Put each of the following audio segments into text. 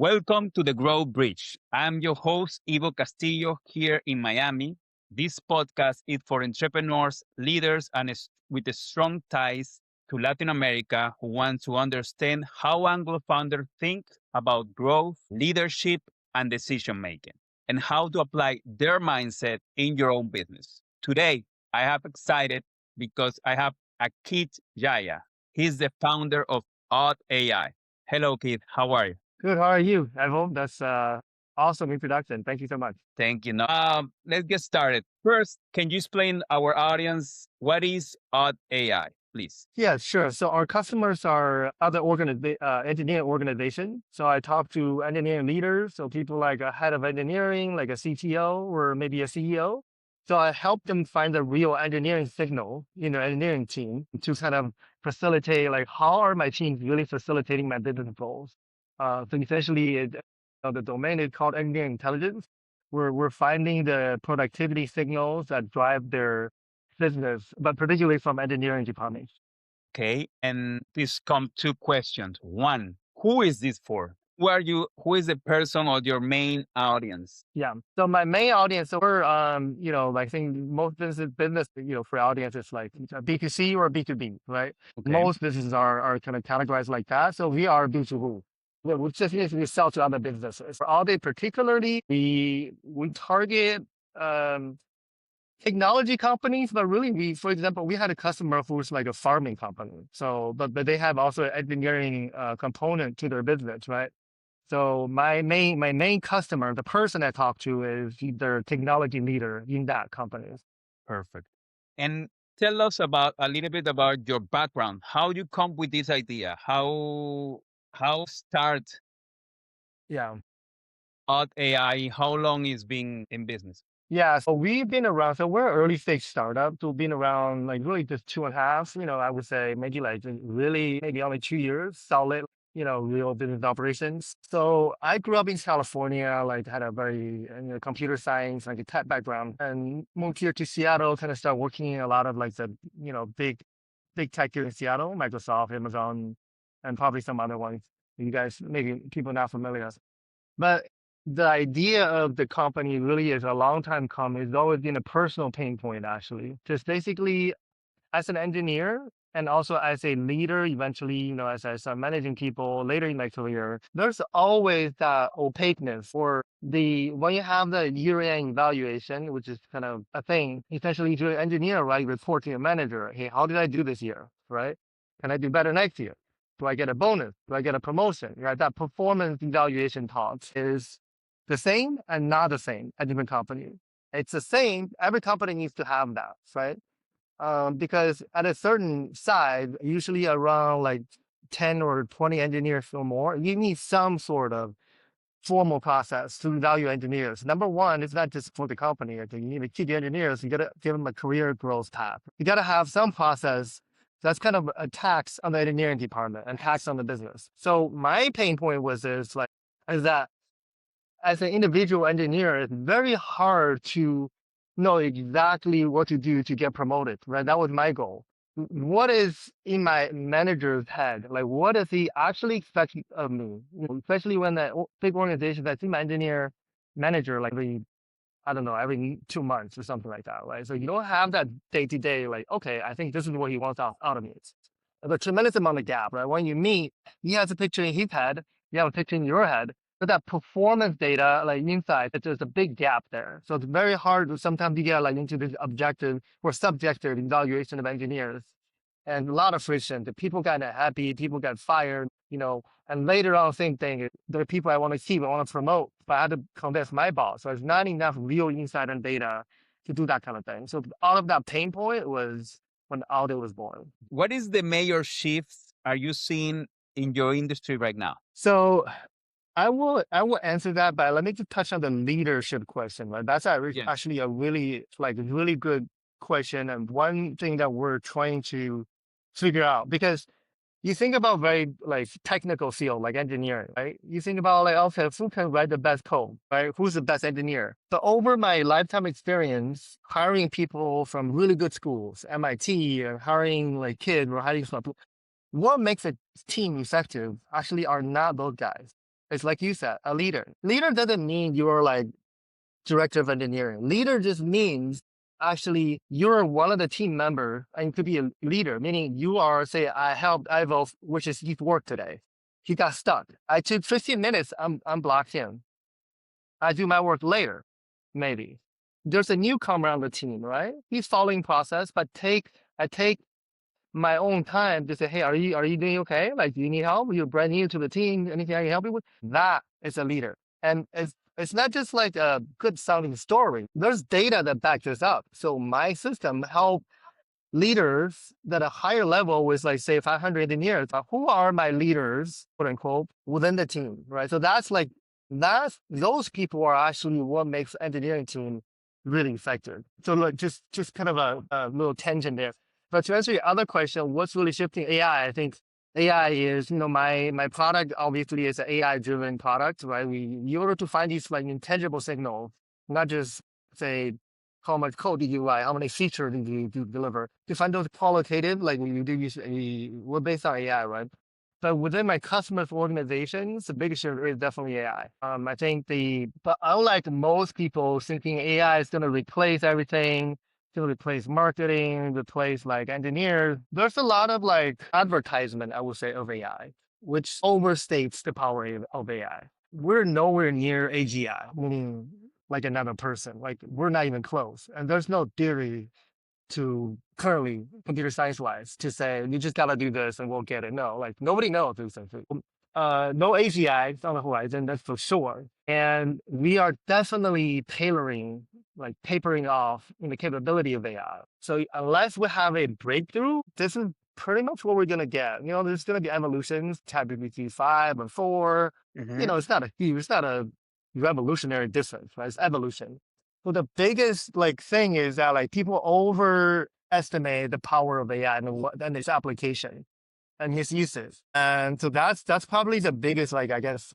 Welcome to the Grow Bridge. I'm your host, Ivo Castillo, here in Miami. This podcast is for entrepreneurs, leaders, and with strong ties to Latin America who want to understand how Anglo founders think about growth, leadership, and decision making, and how to apply their mindset in your own business. Today, I have excited because I have Akit Jaya. He's the founder of Odd AI. Hello, Keith. How are you? Good. How are you, Ivo? That's awesome introduction. Thank you so much. Thank you. Now, let's get started. First, can you explain our audience what is Odd AI, please? Yeah, sure. So our customers are other engineering organization. So I talk to engineering leaders, so people like a head of engineering, like a CTO or maybe a CEO. So I help them find the real engineering signal in their engineering team to kind of facilitate, like, how are my teams really facilitating my business goals? So essentially, the domain is called engineering intelligence. We're finding the productivity signals that drive their business, but particularly from engineering departments. Okay. And this come two questions. One, who is this for? Who are you? Who is the person or your main audience? Yeah. So my main audience, so we're, I think most business, for audience is like B2C or B2B, right? Okay. Most businesses are kind of categorized like that. So we are B2B. We just basically sell to other businesses. For Audit particularly, we target technology companies, but really for example, we had a customer who's like a farming company. So, but they have also an engineering component to their business, right? So my main customer, the person I talk to is their technology leader in that company. Perfect. And tell us about a little bit about your background. How you come with this idea? How start Yeah. Odd AI? How long is being in business? Yeah, so we've been around. So we're an early stage startup. So been around like really just 2.5. I would say maybe like really maybe only 2 years solid. Real business operations. So I grew up in California, like had a very computer science like a tech background, and moved here to Seattle. Kind of start working in a lot of like the big tech here in Seattle, Microsoft, Amazon, and probably some other ones. You guys maybe people not familiar with. But the idea of the company really is a long time coming. It's always been a personal pain point, actually. Just basically, as an engineer and also as a leader, eventually, as I start managing people later in my career, there's always that opaqueness or when you have the year-end evaluation, which is kind of a thing, essentially, to an engineer, right, report to your manager, hey, how did I do this year, right? Can I do better next year? Do I get a bonus? Do I get a promotion? Right? That performance evaluation talks is the same and not the same at different companies. It's the same. Every company needs to have that, right? Because at a certain size, usually around like 10 or 20 engineers or more, you need some sort of formal process to evaluate engineers. Number one, it's not just for the company. I think you need to keep the engineers, you got to give them a career growth path. You got to have some process that's kind of a tax on the engineering department and tax on the business. So my pain point is that as an individual engineer, it's very hard to know exactly what to do to get promoted, right? That was my goal. What is in my manager's head? Like, what does he actually expect of me? Especially when the big organizations, I see my engineer manager like I don't know, every 2 months or something like that, right? So you don't have that day to day, like, okay, I think this is what he wants out of me. There's a tremendous amount of gap, right? When you meet, he has a picture in his head, you have a picture in your head. But that performance data, like inside, there's a big gap there. So it's very hard to sometimes you get like into this objective or subjective evaluation of engineers. And a lot of friction. The people got happy, people got fired, and later on, same thing. There are people I want to keep, I want to promote, but I had to convince my boss. So it's not enough real insight and data to do that kind of thing. So all of that pain point was when AUDE was born. What is the major shifts are you seeing in your industry right now? So I will answer that, but let me just touch on the leadership question, right? That's Yes. actually a really good question, and one thing that we're trying to figure out, because you think about very like technical field like engineering, right? You think about like, okay, who can write the best code, right? Who's the best engineer? But over my lifetime experience, hiring people from really good schools, MIT, or hiring like kids or hiring some, what makes a team effective actually are not those guys. It's like you said, a leader. Leader doesn't mean you're like director of engineering. Leader just means actually you're one of the team member and you could be a leader, meaning you are, say, I helped Ivo, which is his work today. He got stuck. I took 15 minutes, I'm blocked in. I do my work later, maybe. There's a newcomer on the team, right? He's following process, but I take my own time to say, hey, are you doing okay? Like, do you need help? You're brand new to the team. Anything I can help you with? That is a leader. And it's not just like a good sounding story. There's data that backs this up. So my system help leaders that a higher level with like say 500 engineers. Who are my leaders, quote unquote, within the team, right? So that's those people are actually what makes engineering team really effective. So like just kind of a little tangent there. But to answer your other question, what's really shifting AI? I think AI is, my product obviously is an AI driven product, right? In order to find these like intangible signals, not just say how much code did you write, how many features did you deliver, to find those qualitative, like we do use, we're based on AI, right? But within my customers' organizations, the biggest shift is definitely AI. I think but unlike most people thinking AI is going to replace everything, to replace marketing, replace like engineers. There's a lot of like advertisement, I would say, of AI, which overstates the power of AI. We're nowhere near AGI, meaning like another person. Like we're not even close. And there's no theory to currently computer science wise to say you just gotta do this and we'll get it. No, like nobody knows these things. No AGI on the horizon, that's for sure. And we are definitely tailoring, like tapering off in the capability of AI. So unless we have a breakthrough, this is pretty much what we're gonna get. There's gonna be evolutions, ChatGPT 5 and 4. Mm-hmm. It's not a revolutionary difference, right? It's evolution. So the biggest like thing is that like people overestimate the power of AI and its application and his uses. And so that's probably the biggest, like, I guess,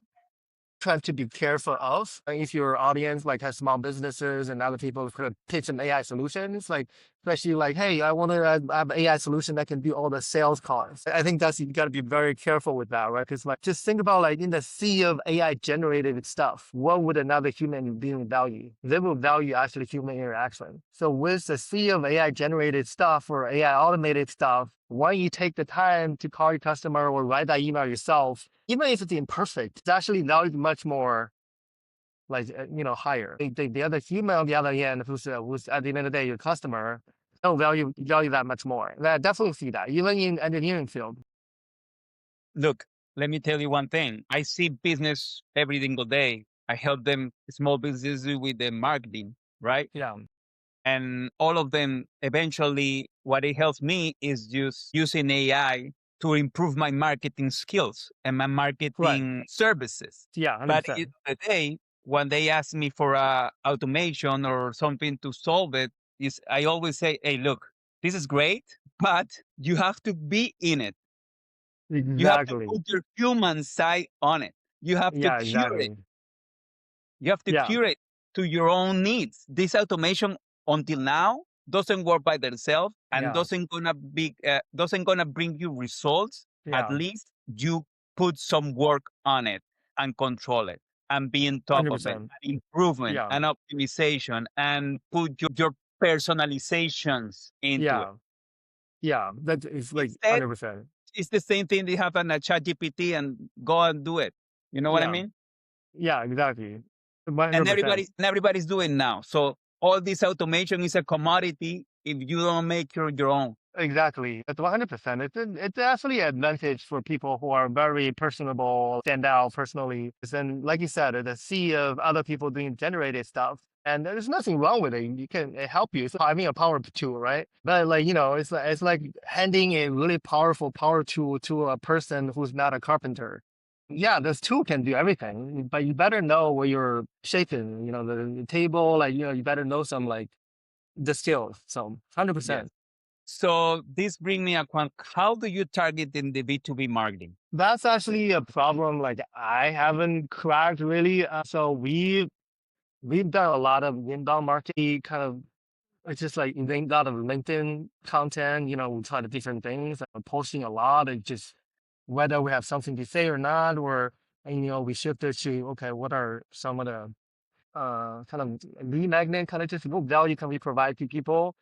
try to be careful of. If your audience like has small businesses and other people could pitch an AI solutions, like especially like, hey, I want to have an AI solution that can do all the sales calls. I think that's you got to be very careful with that, right? Because like just think about like in the sea of AI generated stuff, what would another human being value? They will value actually human interaction. So with the sea of AI generated stuff or AI automated stuff, why you take the time to call your customer or write that email yourself, even if it's imperfect, it's actually valued much more, like, higher. The other human on the other end, who's at the end of the day your customer, don't value that much more. And I definitely see that, even in engineering field. Look, let me tell you one thing. I see business every single day. I help them, small businesses, with the marketing, right? Yeah, And all of them, eventually, what it helps me is just using AI to improve my marketing skills and my right. marketing services. Yeah, 100%. But the day when they ask me for automation or something to solve it, is I always say, hey, look, this is great, but you have to be in it. You have to Exactly. put your human side on it. You have to Yeah, curate. exactly. You have to Yeah, curate to your own needs. This automation until now doesn't work by themselves and yeah, doesn't gonna bring you results. At yeah, least you put some work on it and control it and be on top of it, 100%. and improvement Yeah, and optimization and put your personalizations into it. yeah, yeah. That is like Instead, 100%. it's the same thing they have on a chat GPT and go and do it. You know what I Yeah, mean? yeah, exactly. And 100%. everybody's doing now. So all this automation is a commodity if you don't make your own. Exactly. It's 100%. It's actually an advantage for people who are very personable, stand out personally. And like you said, the sea of other people doing generated stuff. And there's nothing wrong with it. You can it help you. It's having a power tool, right? But like, it's like handing a really powerful power tool to a person who's not a carpenter. Yeah, this tool can do everything, but you better know where you're shaping, the table, like, you better know some like the skills. So Yes. 100%. So this brings me a question. How do you target in the B2B marketing? That's actually a problem like I haven't cracked really. So we've done a lot of inbound marketing kind of. It's just like doing a lot of LinkedIn content. We try the different things. I'm posting a lot. It's just whether we have something to say or not, or And, we shifted to, okay, what are some of the kind of lead magnet kind of just what value can we provide to people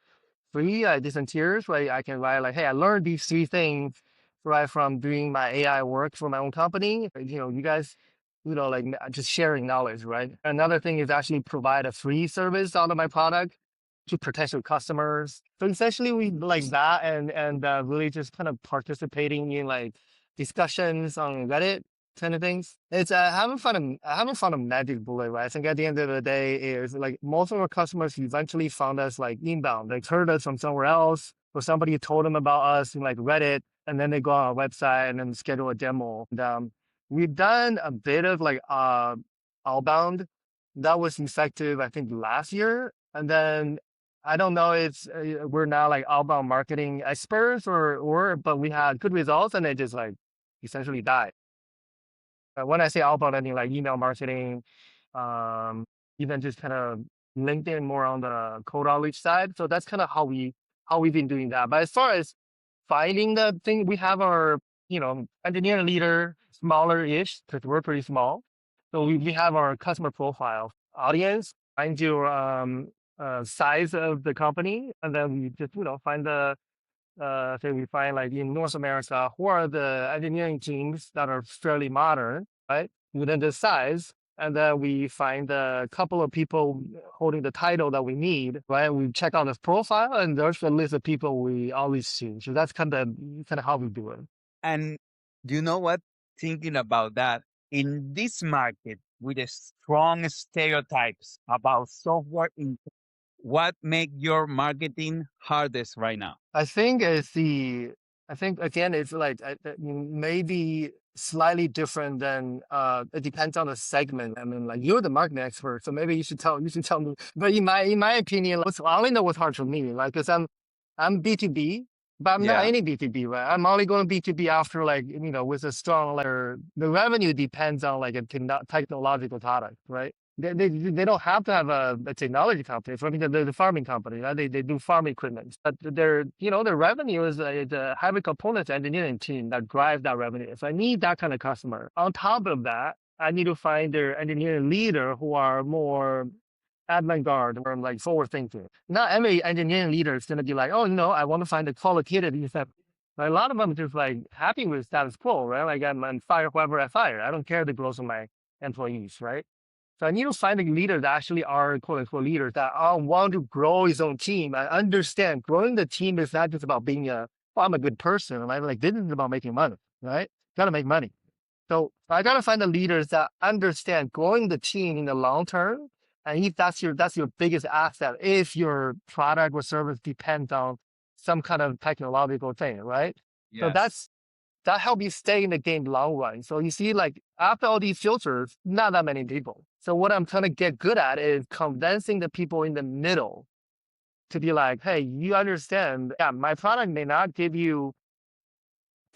free at different tiers, right? I can write like, hey, I learned these three things right from doing my AI work for my own company. You guys, like just sharing knowledge, right? Another thing is actually provide a free service out of my product to potential customers. So essentially, we like that, and really just kind of participating in like discussions on Reddit kind of things. It's I haven't found a magic bullet, right? I think at the end of the day is like most of our customers eventually found us like inbound. They heard us from somewhere else or somebody told them about us in like Reddit, and then they go on our website and then schedule a demo. And we've done a bit of like outbound that was effective, I think, last year. And then I don't know, it's we're now like outbound marketing experts but we had good results and it just like essentially died. When I say outbound, I mean like email marketing, um, even just kind of LinkedIn more on the cold outreach side. So that's kind of how we've been doing that. But as far as finding the thing, we have our engineering leader, smaller-ish because we're pretty small. So we have our customer profile audience, find your size of the company, and then we just find the say we find like in North America, who are the engineering teams that are fairly modern, right? Within this size. And then we find a couple of people holding the title that we need, right? We check out this profile and there's a list of people we always see. So that's kind of how we do it. And you know what? Thinking about that, in this market with the strong stereotypes about software, what make your marketing hardest right now? I think I think again, it's like maybe slightly different than it depends on the segment. I mean, like you're the marketing expert, so maybe you should tell me. But in my opinion, I only know what's hard for me, like because I'm B2B, but I'm not Yeah. any B2B, right? I'm only going B2B after like with a strong like the revenue depends on like a technological product, right? They don't have to have a technology company. For me, the farming company, right? They do farm equipment, but their revenue is the heavy components engineering team that drive that revenue. So I need that kind of customer. On top of that, I need to find their engineering leader who are more avant-garde or like forward thinking. Not every engineering leader is going to be like, oh, I want to find the qualitative stuff. Like, a lot of them are just like happy with status quo, right? Like I'm fire whoever I fire. I don't care the growth of my employees, right? So I need to find a leader that actually are quote unquote leaders that want to grow his own team. I understand growing the team is not just about being I'm a good person, right? Like this is about making money, right? Gotta make money. So I gotta find the leaders that understand growing the team in the long term. And if that's your biggest asset, if your product or service depends on some kind of technological thing, right? So Yes. that help you stay in the game long run. So you see, like after all these filters, not that many people. So what I'm trying to get good at is condensing the people in the middle to be like, hey, you understand, yeah, my product may not give you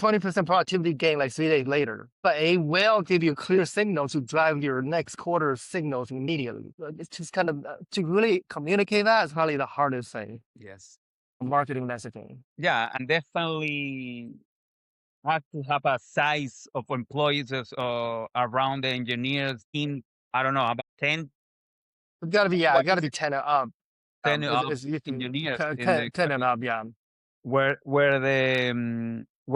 20% productivity gain like 3 days later, but it will give you clear signals to drive your next quarter signals immediately. It's just kind of to really communicate that is probably the hardest thing. Yes. Marketing messaging. Yeah, and definitely have to have a size of employees around the engineers team. I don't know, about 10, It's gotta be, yeah, it what gotta is be it? 10 and up. 10 up It's usually engineers in 10, the 10 and company up, yeah. where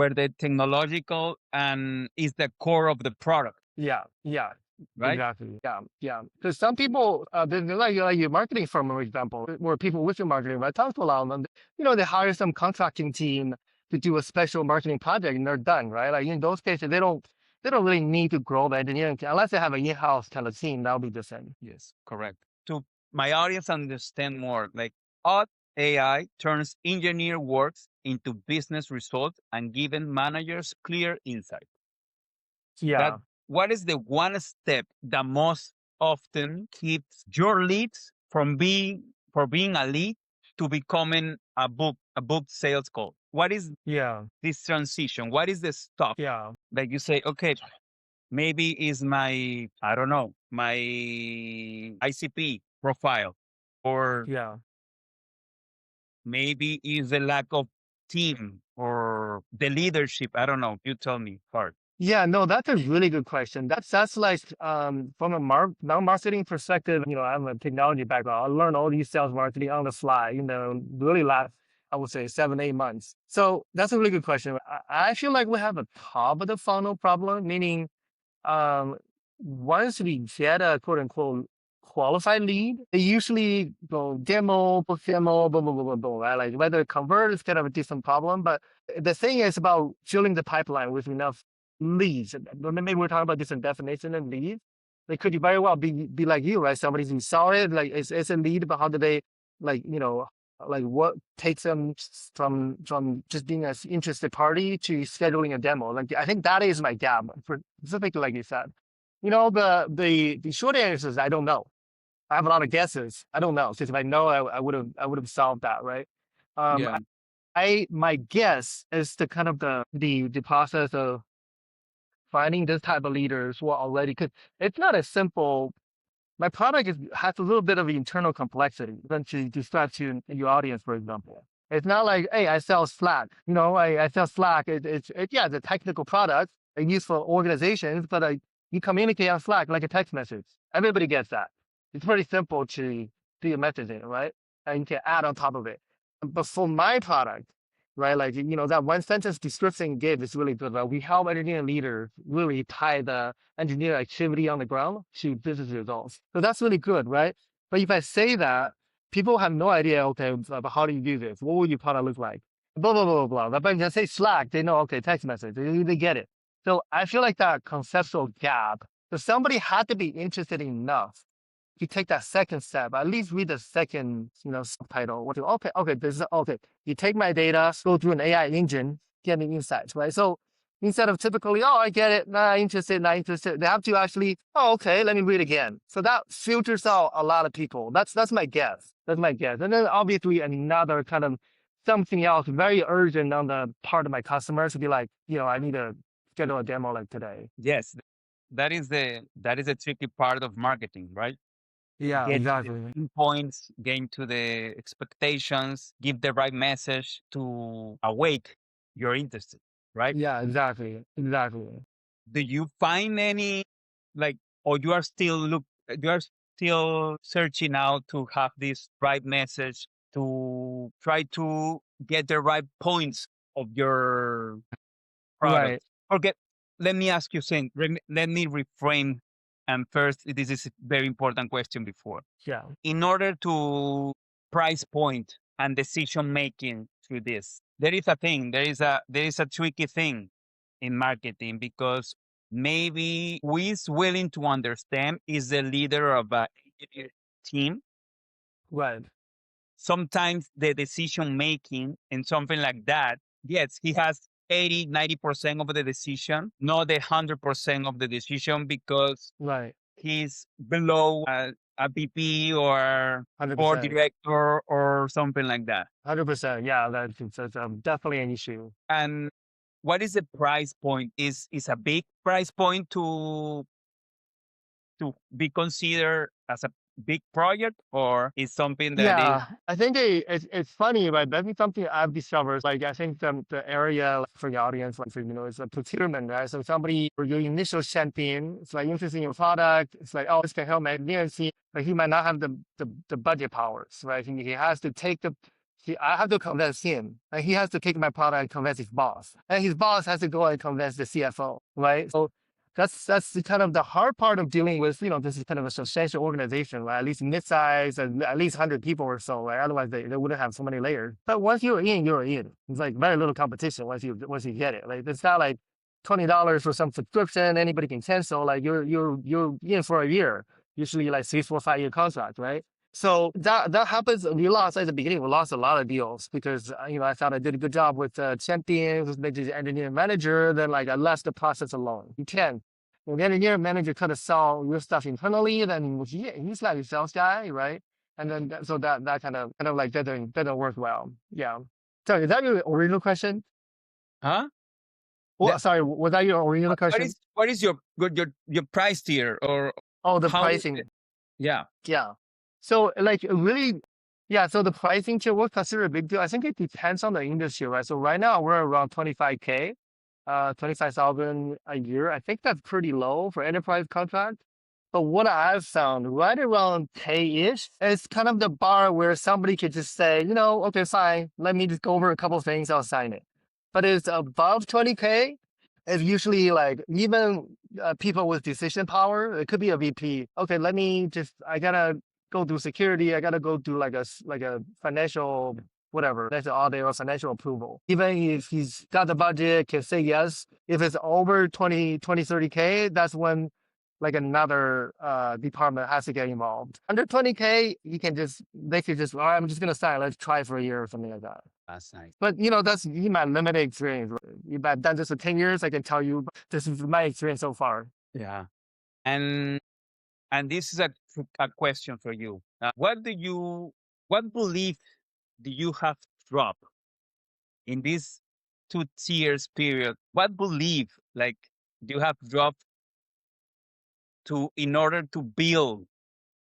the technological and is the core of the product, Yeah, yeah, right? exactly. Yeah, yeah. Because some people, they're like your marketing firm, for example, or people with your marketing, right? Talk to a lot of them. They hire some contracting team to do a special marketing project, and they're done, right? Like in those cases, they don't really need to grow the engineering team unless they have an in-house kind of team. That'll be the same. Yes, correct. To my audience understand more, like Odd AI turns engineer works into business results and giving managers clear insight. That Yeah, what is the one step that most often keeps your leads from being a lead to becoming a book sales call? What is yeah, this transition? What is the stop? yeah, Like you say, okay, maybe is my, I don't know, my ICP profile, or yeah. maybe is the lack of team or the leadership. I don't know. You tell me, part. Yeah, no, that's a really good question. That's like from a marketing perspective, I have a technology background. I learned all these sales marketing on the fly, really last, I would say 7, 8 months. So that's a really good question. I feel like we have a top of the funnel problem, meaning um, once we get a quote unquote qualified lead, they usually go demo, book demo, boom, boom, boom, boom, boom, right? Like whether it convert is kind of a different problem. But the thing is about filling the pipeline with enough leads. Maybe we're talking about different definition of leads. They could very well be like you, right? Somebody who saw it, like it's a lead, but how do they like, like what takes them from just being an interested party to scheduling a demo? Like I think that is my gap for specifically like you said. The short answer is I don't know. I have a lot of guesses. I don't know. Since if I know, I would have solved that, right? Um, Yeah. my guess is the kind of the process of finding this type of leaders who are already because it's not as simple. My product has a little bit of internal complexity than to describe to your audience, for example. It's not like, hey, I sell Slack. I sell Slack. Yeah, it's a technical product used for organizations, but you communicate on Slack like a text message. Everybody gets that. It's pretty simple to do your messaging, right? And you can add on top of it. But for my product, right, like, that one sentence description you gave is really good, right? We help engineering leaders really tie the engineer activity on the ground to business results. So that's really good, right? But if I say that, people have no idea, okay, but how do you do this? What would your product look like? Blah, blah, blah, blah, blah. But if I say Slack, they know, okay, text message, they get it. So I feel like that conceptual gap, so somebody had to be interested enough to take that second step, at least read the second, subtitle. What you okay, this is okay. You take my data, go through an AI engine, get me insights, right? So instead of typically, oh, I get it, not interested, not interested, they have to actually, oh, okay, let me read again. So that filters out a lot of people. That's my guess. That's my guess. And then obviously another kind of something else very urgent on the part of my customers to be like, I need to schedule a demo like today. Yes. That is the tricky part of marketing, right? Yeah, Get to the exactly. pain points, gain to the expectations, give the right message to awake your interest, right? Yeah, exactly. Exactly. Do you find any like, or you are still searching out to have this right message to try to get the right points of your product? Right. Forget. Let me ask you something. Let me reframe. And first, this is a very important question before. Yeah. In order to price point and decision making through this, there is a thing. There is a tricky thing in marketing because maybe who is willing to understand is the leader of a team. Right. Sometimes the decision making and something like that, yes, he has 80, 90% of the decision, not the 100% of the decision because Right. he's below a VP or board 100%. director or something like that. 100%. Yeah, that's definitely an issue. And what is the price point? Is a big price point to be considered as a big project, or is something that is Yeah, I think it's funny, but that's something I've discovered. Like, I think the area like, for the audience, like, is a procurement, right? So somebody for your initial champion, it's like interested in your product. It's like, oh, this can help my agency, but he might not have the budget powers, right? He has to take I have to convince him. Like, he has to take my product and convince his boss, and his boss has to go and convince the CFO, right? So that's the kind of the hard part of dealing with, this is kind of a substantial organization, right? At least mid-size and at least 100 people or so, right? Otherwise they wouldn't have so many layers. But once you're in, you're in. It's like very little competition once you get it. Like it's not like $20 for some subscription, anybody can cancel. Like you're in for a year, usually like 3, 4, 5 year contract, right? So that happens. We lost at the beginning. We lost a lot of deals because I thought I did a good job with champion, with the engineering manager. Then like I left the process alone. You can. When the engineering manager kind of sell your stuff internally, then he's like a sales guy, right? And then so that kind of like that don't work well. Yeah. So is that your original question? huh? Well, sorry, was that your original What question? is your price tier or Oh, the how is it? pricing. Yeah. Yeah. So like really, yeah. So the pricing tier was considered a big deal. I think it depends on the industry, right? So right now we're around 25K. $25,000 a year. I think that's pretty low for enterprise contract. But what I've found right around K-ish is kind of the bar where somebody could just say, okay, fine, let me just go over a couple of things, I'll sign it. But it's above 20K. It's usually like even people with decision power. It could be a VP. Okay, I gotta go do security. I gotta go do like a financial whatever, that's an audit or financial approval. Even if he's got the budget, can say yes. If it's over 30K, that's when like another department has to get involved. Under 20K, they could just, all right, I'm just gonna sign. Let's try for a year or something like that. That's nice. But that's my limited experience. If I've done this for 10 years, I can tell you this is my experience so far. Yeah. And this is a question for you. What belief do you have dropped in this 2 years period? What belief like do you have dropped in order to build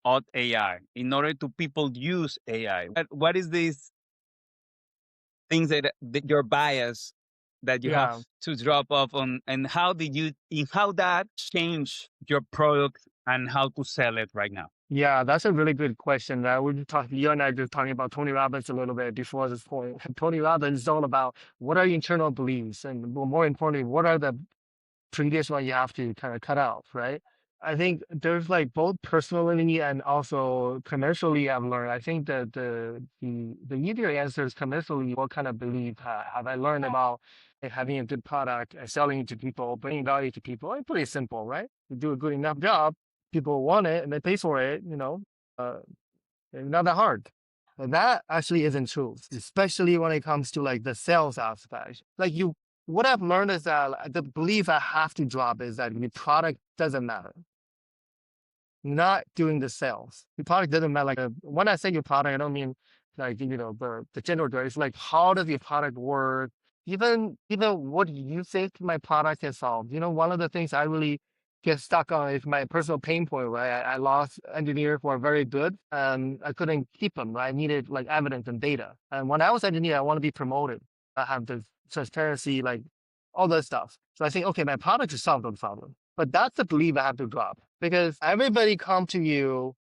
on AI, in order to people use AI? What is these things that your bias that you have Yeah. to drop off on, and how that change your product and how to sell it right now? Yeah, that's a really good question. You and I just talking about Tony Robbins a little bit before this point. Tony Robbins is all about what are your internal beliefs, and more importantly, what are the previous one you have to kind of cut out, right? I think there's like both personally and also commercially I've learned. I think that the easier answer is commercially. What kind of belief have I learned about having a good product and selling it to people, bringing value to people? It's pretty simple, right? You do a good enough job, people want it and they pay for it, it's not that hard. But that actually isn't true, especially when it comes to like the sales aspect. What I've learned is that the belief I have to drop is that the product doesn't matter. Not doing the sales. The product doesn't matter. When I say your product, I don't mean like the general term. It's like how does your product work? Even what do you think my product can solve? One of the things I really get stuck on is my personal pain point, right? I lost engineers who are very good and I couldn't keep them, right? I needed like evidence and data. And when I was engineer, I want to be promoted. I have the transparency, like all that stuff. So I think, okay, my product should solve those problems. But that's the belief I have to drop because everybody come to you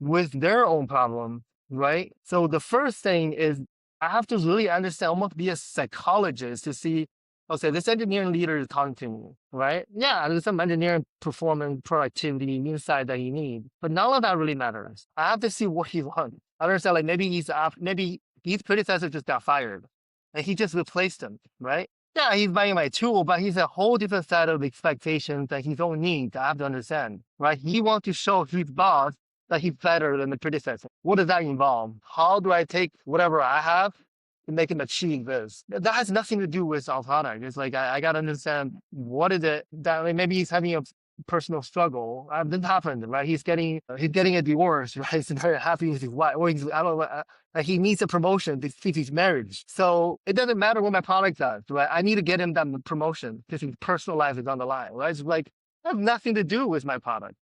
with their own problem, right? So the first thing is I have to really understand, almost be a psychologist to see, okay, this engineering leader is talking to me, right? Yeah, there's some engineering performance, productivity, insight that you need, but none of that really matters. I have to see what he wants. I understand, like maybe his predecessor just got fired and he just replaced him, right? Yeah, he's buying my tool, but he's a whole different set of expectations that his own needs. I have to understand, right? He wants to show his boss that he's better than the predecessor. What does that involve? How do I take whatever I have and make him achieve this? That has nothing to do with our product. It's like I got to understand what is it that maybe he's having a personal struggle. This happened, right? He's getting a divorce, right? He's very happy with his wife, or he needs a promotion to fix his marriage. So it doesn't matter what my product does, right? I need to get him that promotion because his personal life is on the line, right? It's like it has nothing to do with my product.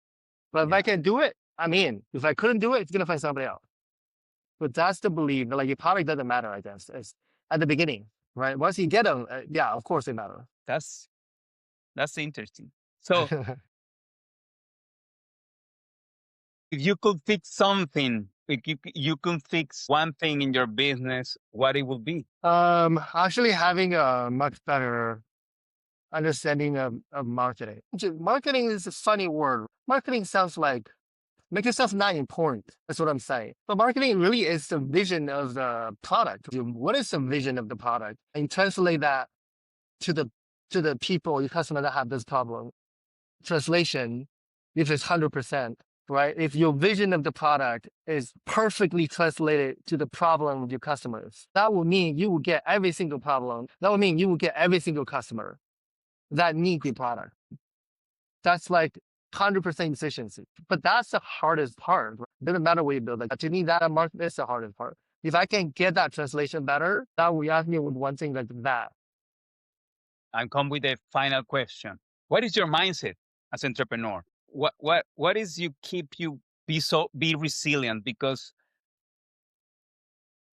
But if I can do it, I'm in. If I couldn't do it, it's gonna find somebody else. But that's the belief that like your product doesn't matter, I guess. It's at the beginning, right? Once you get them, yeah, of course they matter. That's interesting. So if you could fix something, if you could fix one thing in your business, what it would be? Actually having a much better understanding of marketing. Marketing is a funny word. Marketing sounds like make yourself not important. That's what I'm saying. But marketing really is the vision of the product. What is the vision of the product? And translate that to the people, your customer that have this problem. Translation, if it's 100%, right? If your vision of the product is perfectly translated to the problem of your customers, that will mean you will get every single problem. That will mean you will get every single customer that need the product. That's like 100% efficiency. But that's the hardest part. Right? It doesn't matter what you build. Like to me, that market is the hardest part. If I can get that translation better, that will ask me with one thing like that. And come with the final question. What is your mindset as entrepreneur? What is you keep you be resilient? Because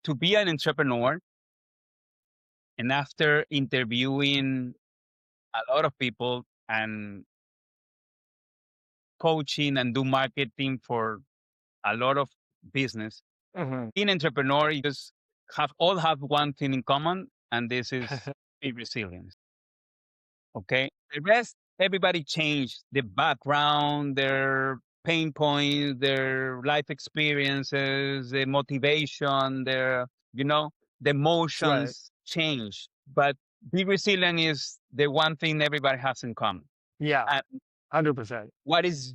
to be an entrepreneur, and after interviewing a lot of people and coaching and do marketing for a lot of business. Hmm. In entrepreneur, you just have one thing in common, and this is be resilient. Okay. The rest, everybody changed the background, their pain points, their life experiences, the motivation, you know, the That's right. emotions change. But be resilient is the one thing everybody has in common. Yeah, And 100%. what is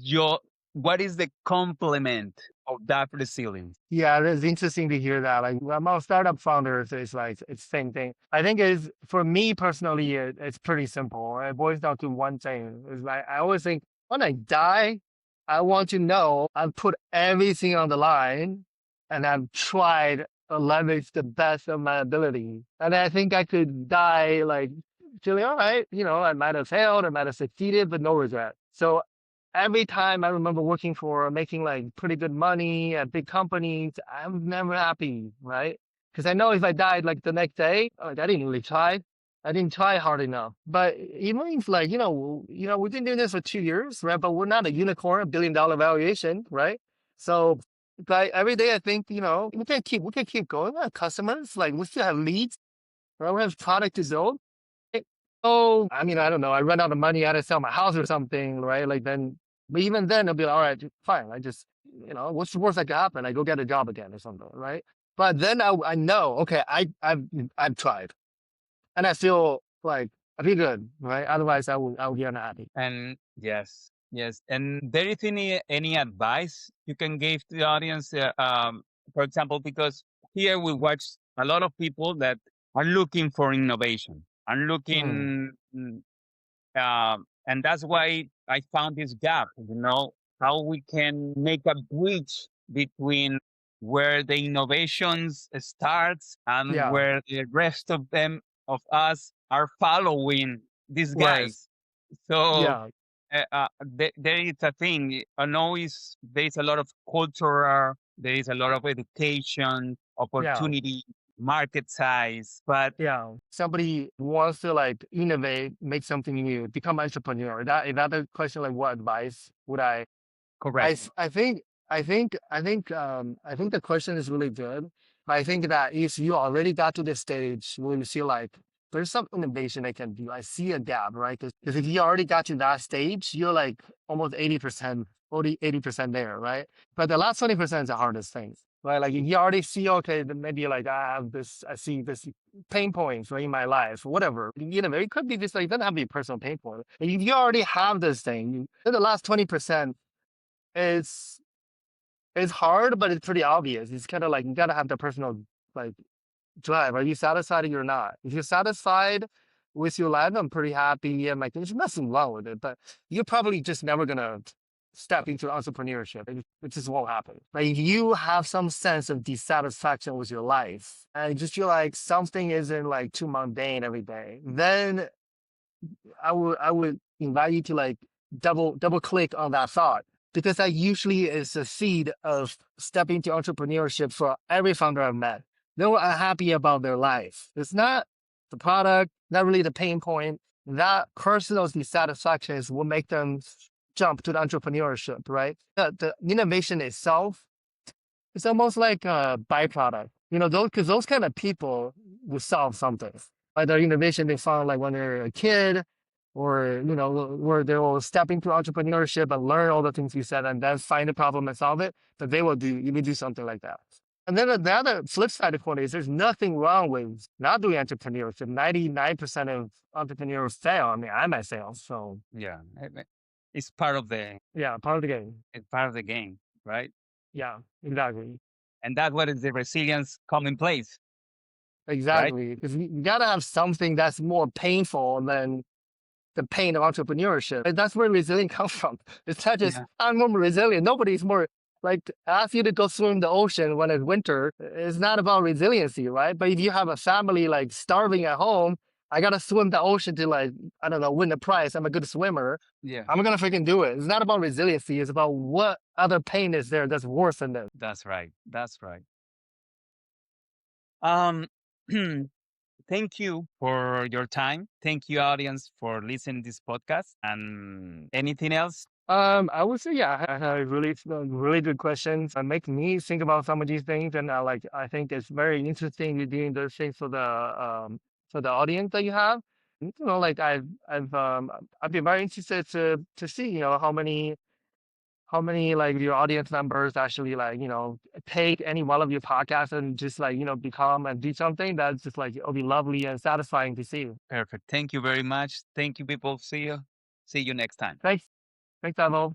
what is the complement of that resilience? Yeah, it's interesting to hear that. Like among startup founders, it's like it's same thing. I think is for me personally, it's pretty simple. It boils down to one thing. It's like I always think when I die, I want to know I've put everything on the line and I've tried to leverage the best of my ability. And I think I could die like feeling all right. I might have failed, I might have succeeded, but no regret. So every time I remember working for making like pretty good money at big companies, I'm never happy, right? Because I know if I died like the next day, like I didn't really try. I didn't try hard enough. But even if like, we've been doing this for 2 years, right? But we're not a unicorn, $1 billion valuation, right? So but every day I think, we can keep going. We have customers, like we still have leads, right? We have product to build. Oh, I mean, I don't know. I run out of money. I had to sell my house or something, right? Like then, but even then, it'll be like, all right, fine. I just, what's the worst that could happen? I go get a job again or something, right? But then I know, okay, I've tried, and I feel like I feel good, right? Otherwise, I would be unhappy. And yes, yes. And there is any advice you can give to the audience? For example, because here we watch a lot of people that are looking for innovation, are Mm, looking, and that's why I found this gap. How we can make a bridge between where the innovations starts and yeah, where the rest of them of us are following these right, guys. So yeah, there is a thing. I know there's a lot of cultural, there is a lot of education, yeah. opportunity, market size, but Yeah, somebody wants to like innovate, make something new, become entrepreneur. That the question? Like, what advice would I I correct. s- I think the question is really good. But I think that if you already got to this stage where you feel like there's some innovation I can do, I see a gap, right? Because if you already got to that stage, you're like almost 80%, 80% there, right? But the last 20% is the hardest thing, right? Like if you already see, okay, then maybe like I see this pain points right, in my life, whatever. It could be just like, it doesn't have to be a personal pain point. If you already have this thing, then the last 20%, it's it's hard, but it's pretty obvious. It's kind of like you gotta have the personal like drive. Are you satisfied or you're not? If you're satisfied with your life, I'm pretty happy and like there's nothing wrong with it. But you're probably just never gonna step into entrepreneurship. It just won't happen. Like if you have some sense of dissatisfaction with your life and you just feel like something isn't like too mundane every day, then I would invite you to like double click on that thought because that usually is the seed of stepping into entrepreneurship for every founder I've met. They were unhappy about their life. It's not the product, not really the pain point. That personal dissatisfaction is what make them jump to the entrepreneurship, right? The innovation itself, it's almost like a byproduct. Those because those kind of people will solve something. Like their innovation they found like when they're a kid, or where they will step into entrepreneurship and learn all the things you said, and then find a problem and solve it. But they will do you will do something like that. And then the other flip side of the coin is there's nothing wrong with not doing entrepreneurship. 99% of entrepreneurs fail. I mean, I might fail. So Yeah, it's part of yeah, part of the game. the game, right? Yeah, exactly. And that's what is the resilience come in place, right? Exactly. Because you gotta have something that's more painful than the pain of entrepreneurship. And that's where resilience comes from. It's not just Yeah, I'm more resilient. Nobody's more like ask you to go swim the ocean when it's winter. It's not about resiliency, right? But if you have a family like starving at home, I gotta swim the ocean to like, I don't know, win the prize. I'm a good swimmer. yeah, I'm gonna freaking do it. It's not about resiliency. It's about what other pain is there that's worse than this. that's right. That's right. Um, Thank you for your time. Thank you, audience, for listening to this podcast. And anything else? I would say, yeah, I had really good questions and make me think about some of these things. And I think it's very interesting you're doing those things for the audience that you have. Like I've been very interested to see, how many like your audience members actually like, take any one of your podcasts and just like, become and do something that's just like, it'll be lovely and satisfying to see. Perfect. Thank you very much. Thank you, people. See you. See you next time. Thanks. Thanks, Avo.